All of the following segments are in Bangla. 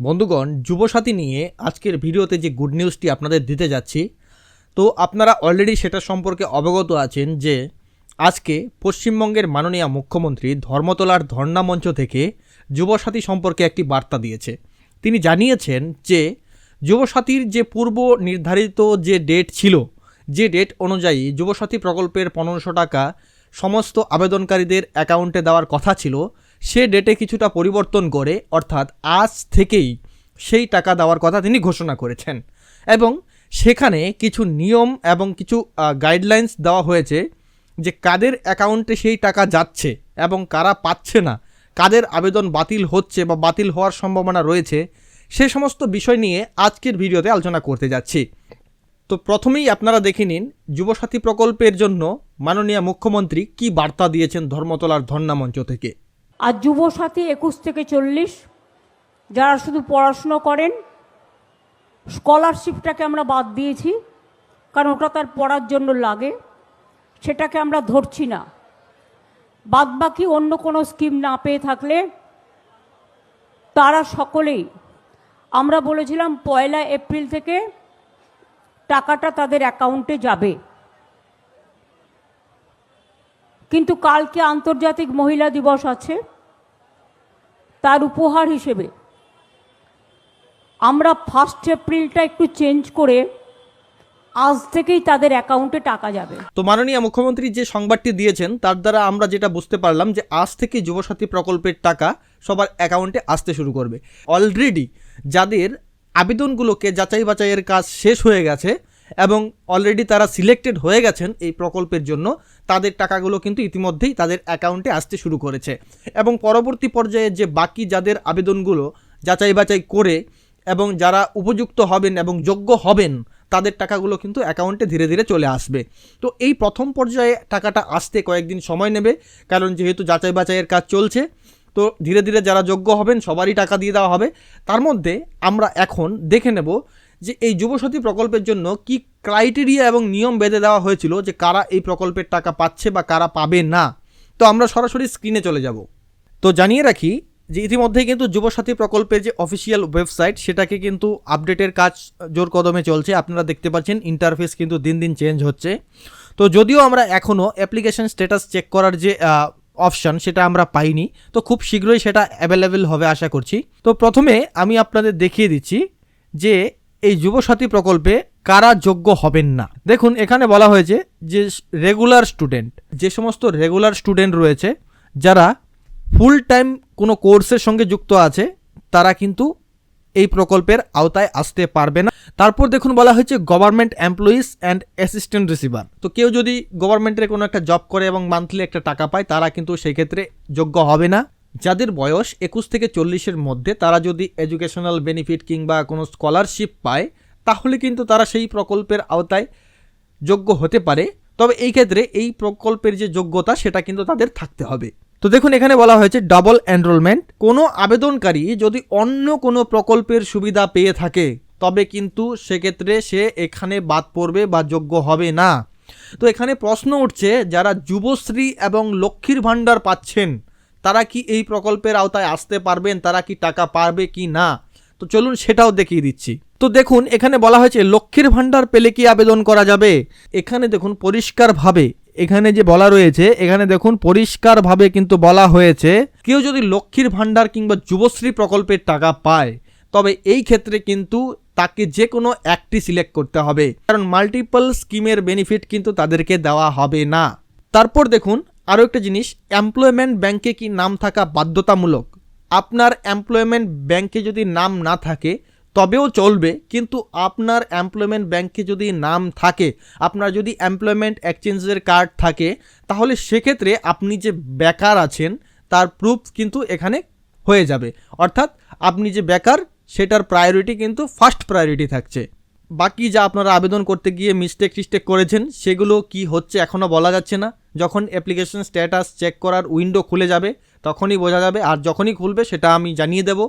বন্ধুগণ, যুবসাথী নিয়ে আজকের ভিডিওতে যে গুড নিউজটি আপনাদের দিতে যাচ্ছি, তো আপনারা অলরেডি সেটা সম্পর্কে অবগত আছেন যে আজকে পশ্চিমবঙ্গের মাননীয় মুখ্যমন্ত্রী ধর্মতলার ধর্ণা মঞ্চ থেকে যুবসাথী সম্পর্কে একটি বার্তা দিয়েছে। তিনি জানিয়েছেন যে যুবসাথীর যে পূর্ব নির্ধারিত যে ডেট ছিল, যে ডেট অনুযায়ী যুবসাথী প্রকল্পের 1500 টাকা সমস্ত আবেদনকারীদের অ্যাকাউন্টে দেওয়ার কথা ছিল, সে ডেটে কিছুটা পরিবর্তন করে অর্থাৎ আজ থেকেই সেই টাকা দেওয়ার কথা তিনি ঘোষণা করেছেন। এবং সেখানে কিছু নিয়ম এবং কিছু গাইডলাইন্স দেওয়া হয়েছে যে কাদের অ্যাকাউন্টে সেই টাকা যাচ্ছে এবং কারা পাচ্ছে না, কাদের আবেদন বাতিল হচ্ছে বা বাতিল হওয়ার সম্ভাবনা রয়েছে, সে সমস্ত বিষয় নিয়ে আজকের ভিডিওতে আলোচনা করতে যাচ্ছি। তো প্রথমেই আপনারা দেখে নিন যুবসাথী প্রকল্পের জন্য মাননীয় মুখ্যমন্ত্রী কি বার্তা দিয়েছেন ধর্মতলার ধর্ণা মঞ্চ থেকে। আর যুবসাথী 21 থেকে 40 যারা শুধু পড়াশুনো করেন, স্কলারশিপটাকে আমরা বাদ দিয়েছি, কারণ ওটা তার পড়ার জন্য লাগে, সেটাকে আমরা ধরছি না। বাদবাকি অন্য কোনো স্কিম না পেয়ে থাকলে তারা সকলেই, আমরা বলেছিলাম 1 এপ্রিল থেকে টাকাটা তাদের অ্যাকাউন্টে যাবে। কিন্তু কালকে আন্তর্জাতিক মহিলা দিবস আছে, তার উপহার হিসেবে আমরা 1 এপ্রিলটা একটু চেঞ্জ করে আজ থেকেই তাদের অ্যাকাউন্টে টাকা যাবে। তো মাননীয় মুখ্যমন্ত্রী যে সংবাদটি দিয়েছেন তার দ্বারা আমরা যেটা বুঝতে পারলাম যে আজ থেকে যুবসাথী প্রকল্পের টাকা সবার অ্যাকাউন্টে আসতে শুরু করবে। অলরেডি যাদের আবেদনগুলোকে যাচাই বাছাইয়ের কাজ শেষ হয়ে গেছে এবং অলরেডি তারা সিলেক্টেড হয়ে গেছেন এই প্রকল্পের জন্য, তাদের টাকাগুলো কিন্তু ইতিমধ্যেই তাদের অ্যাকাউন্টে আসতে শুরু করেছে। এবং পরবর্তী পর্যায়ে যে বাকি যাদের আবেদনগুলো যাচাই বাছাই করে এবং যারা উপযুক্ত হবেন এবং যোগ্য হবেন, তাদের টাকাগুলো কিন্তু অ্যাকাউন্টে ধীরে ধীরে চলে আসবে। তো এই প্রথম পর্যায়ে টাকাটা আসতে কয়েকদিন সময় নেবে, কারণ যেহেতু যাচাই বাছাইয়ের কাজ চলছে। তো ধীরে ধীরে যারা যোগ্য হবেন সবারই টাকা দিয়ে দেওয়া হবে। তার মধ্যে আমরা এখন দেখে নেব যে এই যুবসাথী প্রকল্পের জন্য কি ক্রাইটেরিয়া এবং নিয়ম বেঁধে দেওয়া হয়েছিল যে কারা এই প্রকল্পের টাকা পাচ্ছে বা কারা পাবে না। তো আমরা সরাসরি স্ক্রিনে চলে যাব। তো জানিয়ে রাখি যে ইতিমধ্যেই কিন্তু যুবসাথী প্রকল্পের যে অফিসিয়াল ওয়েবসাইট, সেটাকে কিন্তু আপডেটের কাজ জোর কদমে চলছে। আপনারা দেখতে পাচ্ছেন ইন্টারফেস কিন্তু দিন দিন চেঞ্জ হচ্ছে। তো যদিও আমরা এখনও অ্যাপ্লিকেশন স্ট্যাটাস চেক করার যে অপশান সেটা আমরা পাইনি, তো খুব শীঘ্রই সেটা অ্যাভেলেবেল হবে আশা করছি। তো প্রথমে আমি আপনাদের দেখিয়ে দিচ্ছি যে এই যুবসাথী প্রকল্পে কারা যোগ্য হবেন না। দেখুন এখানে বলা হয়েছে যে রেগুলার স্টুডেন্ট, যে সমস্ত রেগুলার স্টুডেন্ট রয়েছে যারা ফুল টাইম কোনো কোর্সের সঙ্গে যুক্ত আছে, তারা কিন্তু এই প্রকল্পের আওতায় আসতে পারবে না। তারপর দেখুন বলা হয়েছে government employees and assistant receiver. তো কেউ যদি গভর্নমেন্টের কোনো একটা জব করে এবং মান্থলি একটা টাকা পায়, তারা কিন্তু সেই ক্ষেত্রে যোগ্য হবে না। যাদের বয়স 21 থেকে 40-এর মধ্যে, তারা যদি এডুকেশনাল বেনিফিট কিংবা কোনো স্কলারশিপ পায়, তাহলে কিন্তু তারা সেই প্রকল্পের আওতায় যোগ্য হতে পারে। তবে এই ক্ষেত্রে এই প্রকল্পের যে যোগ্যতা সেটা কিন্তু তাদের থাকতে হবে। তো দেখুন এখানে বলা হয়েছে ডাবল এনরোলমেন্ট। কোনো আবেদনকারী যদি অন্য কোনো প্রকল্পের সুবিধা পেয়ে থাকে, তবে কিন্তু সেক্ষেত্রে সে এখানে বাদ পড়বে বা যোগ্য হবে না। তো এখানে প্রশ্ন উঠছে, যারা যুবশ্রী এবং লক্ষ্মীর ভাণ্ডার পাচ্ছেন, তারা কি এই প্রকল্পের আওতায় আসতে পারবেন, তারা কি টাকা পারবে কি না? তো চলুন সেটাও দেখিয়ে দিচ্ছি। তো দেখুন এখানে বলা হয়েছে লক্ষ্মীর ভাণ্ডার পেলে কি আবেদন করা যাবে। এখানে দেখুন পরিষ্কারভাবে, এখানে যে বলা রয়েছে, এখানে দেখুন পরিষ্কারভাবে কিন্তু বলা হয়েছে কেউ যদি লক্ষ্মীর ভাণ্ডার কিংবা যুবশ্রী প্রকল্পের টাকা পায়, তবে এই ক্ষেত্রে কিন্তু তাকে যে কোনো একটি সিলেক্ট করতে হবে, কারণ মাল্টিপল স্কিমের বেনিফিট কিন্তু তাদেরকে দেওয়া হবে না। তারপর দেখুন আরও একটা জিনিস, এমপ্লয়মেন্ট ব্যাংকে কি নাম থাকা বাধ্যতামূলক। আপনার এমপ্লয়মেন্ট ব্যাংকে যদি নাম না থাকে তবেও চলবে, কিন্তু আপনার এমপ্লয়মেন্ট ব্যাংকে যদি নাম থাকে, আপনার যদি এমপ্লয়মেন্ট এক্সচেঞ্জের কার্ড থাকে, তাহলে সেক্ষেত্রে আপনি যে বেকার আছেন তার প্রুফ কিন্তু এখানে হয়ে যাবে। অর্থাৎ আপনি যে বেকার সেটার প্রায়োরিটি কিন্তু ফার্স্ট প্রায়োরিটি থাকছে। বাকি যা আপনারা আবেদন করতে গিয়ে মিস্টেক করেছেন, সেগুলো কি হচ্ছে এখনও বলা যাচ্ছে না। যখন অ্যাপ্লিকেশন স্ট্যাটাস চেক করার উইন্ডো খুলে যাবে তখনই বোঝা যাবে, আর যখনই খুলবে সেটা আমি জানিয়ে দেব।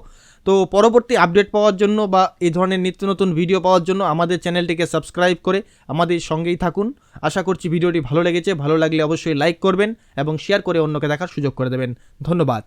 তো পরবর্তী আপডেট পাওয়ার জন্য বা এই ধরনের নিত্য নতুন ভিডিও পাওয়ার জন্য আমাদের চ্যানেলটিকে সাবস্ক্রাইব করে আমাদের সঙ্গেই থাকুন। আশা করছি ভিডিওটি ভালো লেগেছে। ভালো লাগলে অবশ্যই লাইক করবেন এবং শেয়ার করে অন্যকে দেখার সুযোগ করে দেবেন। ধন্যবাদ।